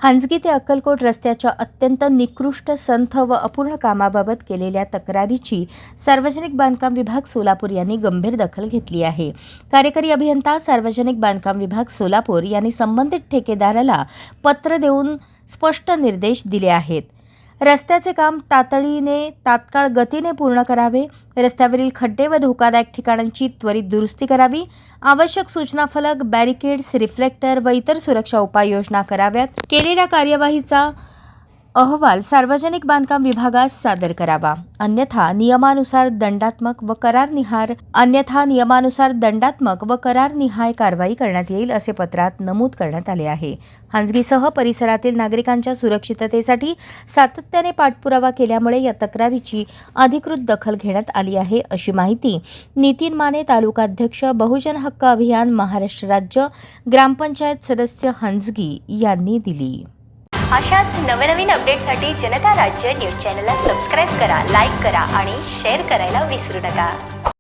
हांजगी ते अक्कलकोट रस्त्याच्या अत्यंत निकृष्ट, संथ व अपूर्ण कामाबाबत केलेल्या तक्रारीची सार्वजनिक बांधकाम विभाग सोलापूर यांनी गंभीर दखल घेतली आहे. कार्यकारी अभियंता सार्वजनिक बांधकाम विभाग सोलापूर यांनी संबंधित ठेकेदाराला पत्र देऊन स्पष्ट निर्देश दिले आहेत. रस्त्याचे काम तात्काळ गतीने पूर्ण करावे, रस्त्यावरील खड्डे व धोकादायक ठिकाणांची त्वरित दुरुस्ती करावी, आवश्यक सूचना फलक, बॅरिकेड्स, रिफ्लेक्टर व इतर सुरक्षा उपाययोजना कराव्यात. केलेल्या कार्यवाहीचा अहवाल सार्वजनिक बांधकाम विभागास सादर करावा, अन्यथा नियमानुसार दंडात्मक व करारनिहाय कारवाई करण्यात येईल, असे पत्रात नमूद करण्यात आले आहे. हांजगीसह परिसरातील नागरिकांच्या सुरक्षिततेसाठी सातत्याने पाठपुरावा केल्यामुळे या तक्रारीची अधिकृत दखल घेण्यात आली आहे, अशी माहिती नितीन माने, तालुकाध्यक्ष, बहुजन हक्क अभियान, महाराष्ट्र राज्य, ग्रामपंचायत सदस्य, हांजगी यांनी दिली. अशाच नवनवीन अपडेटसाठी जनता राज्य न्यूज चॅनलला सबस्क्राईब करा, लाईक करा आणि शेअर करायला विसरू नका.